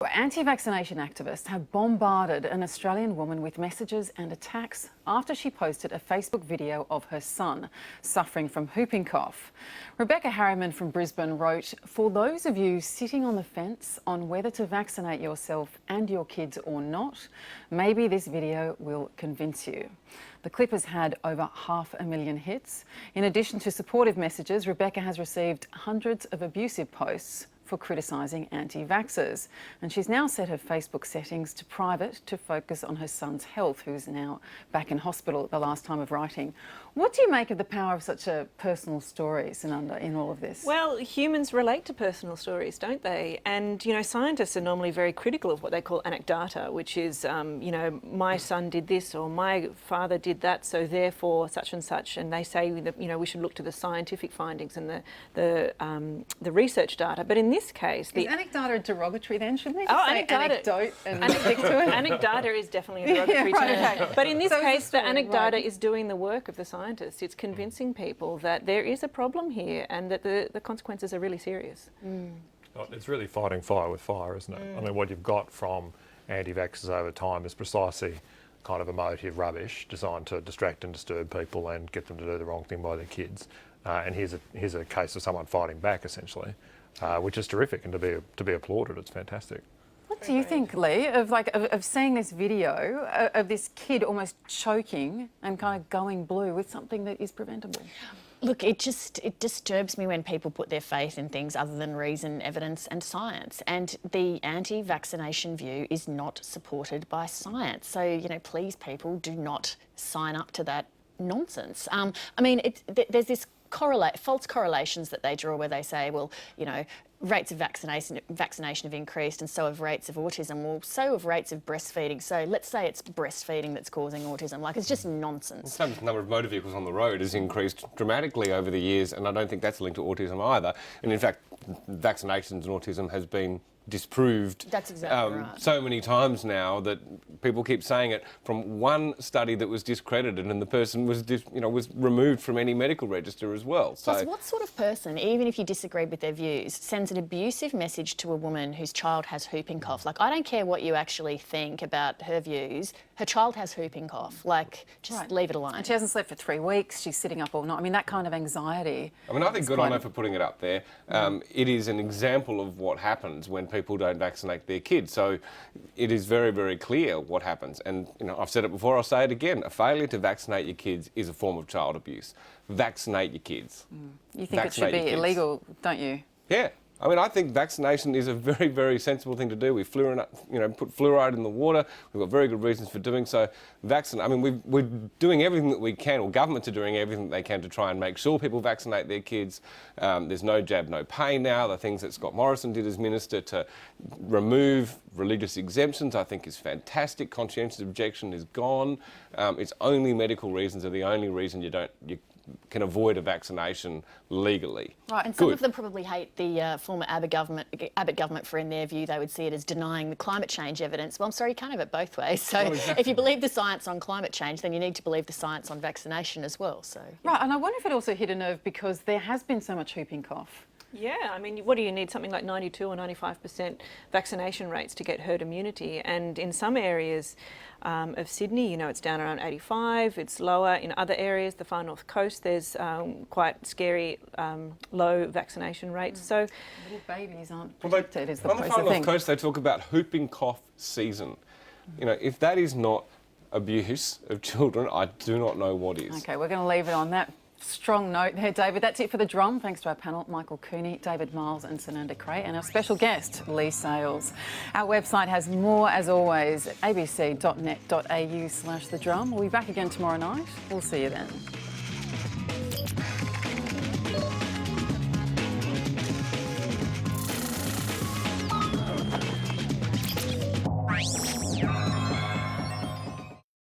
Anti-vaccination activists have bombarded an Australian woman with messages and attacks after she posted a Facebook video of her son suffering from whooping cough. Rebecca Harriman from Brisbane wrote, "For those of you sitting on the fence on whether to vaccinate yourself and your kids or not, maybe this video will convince you." The clip has had over 500,000 hits. In addition to supportive messages, Rebecca has received hundreds of abusive posts for criticising anti-vaxxers. And she's now set her Facebook settings to private to focus on her son's health, who's now back in hospital at the last time of writing. What do you make of the power of such a personal story, Sananda, in all of this? Well, humans relate to personal stories, don't they? And, you know, scientists are normally very critical of what they call anecdata, which is, you know, my son did this or my father did that, so therefore such and such. And they say that, you know, we should look to the scientific findings and the research data. But in this case, is anecdata derogatory then? Shouldn't we just say anecdote and stick to it? Anecdata is definitely a derogatory term. Okay. But in this case, the anecdata is doing the work of the scientists. It's convincing people that there is a problem here and that the consequences are really serious. It's really fighting fire with fire, isn't it? I mean, what you've got from anti-vaxxers over time is precisely kind of emotive rubbish designed to distract and disturb people and get them to do the wrong thing by their kids. And here's a case of someone fighting back, essentially. Which is terrific and to be applauded. It's fantastic. What do you think, Lee, of seeing this video of this kid almost choking and kind of going blue with something that is preventable? Look, it disturbs me when people put their faith in things other than reason, evidence and science. And the anti-vaccination view is not supported by science. So, you know, please, people, do not sign up to that nonsense. I mean, there's this false correlations that they draw where they say, well, you know, rates of vaccination have increased and so have rates of autism. Well, so have rates of breastfeeding. So let's say it's breastfeeding that's causing autism. Like, it's just nonsense. The number of motor vehicles on the road has increased dramatically over the years, and I don't think that's linked to autism either. And in fact, vaccinations and autism has been disproved. That's exactly right. So many times now that people keep saying it, from one study that was discredited and the person was was removed from any medical register as well. So plus, what sort of person, even if you disagreed with their views, sends an abusive message to a woman whose child has whooping cough? Like, I don't care what you actually think about her views, her child has whooping cough. Like, just leave it alone. And she hasn't slept for 3 weeks, she's sitting up all night. I mean, that kind of anxiety. I mean, I think good on her for putting it up there. It is an example of what happens when people don't vaccinate their kids. So it is very, very clear what happens. And, you know, I've said it before, I'll say it again. A failure to vaccinate your kids is a form of child abuse. Vaccinate your kids. You think it should be illegal, don't you? Yeah. I mean, I think vaccination is a very, very sensible thing to do. We put fluoride in the water. We've got very good reasons for doing so. I mean, we're doing everything that we can, or governments are doing everything they can to try and make sure people vaccinate their kids. There's no jab, no pay now. The things that Scott Morrison did as minister to remove religious exemptions, I think, is fantastic. Conscientious objection is gone. It's only medical reasons are the only reason you can avoid a vaccination legally. Right, and some of them probably hate the former Abbott government for, in their view, they would see it as denying the climate change evidence. Well, I'm sorry, you can't have it both ways. So if you believe the science on climate change, then you need to believe the science on vaccination as well. So yeah. Right, and I wonder if it also hit a nerve because there has been so much whooping cough. Yeah, I mean, what do you need? Something like 92 or 95% vaccination rates to get herd immunity. And in some areas of Sydney, you know, it's down around 85. It's lower in other areas. The far north coast, there's quite scary low vaccination rates. So little babies aren't protected, is the on the far north coast, they talk about whooping cough season. You know, if that is not abuse of children, I do not know what is. Okay, we're going to leave it on that strong note there, David. That's it for The Drum. Thanks to our panel, Michael Cooney, David Miles and Sananda Cray, and our special guest, Lee Sales. Our website has more, as always, abc.net.au/thedrum. We'll be back again tomorrow night. We'll see you then.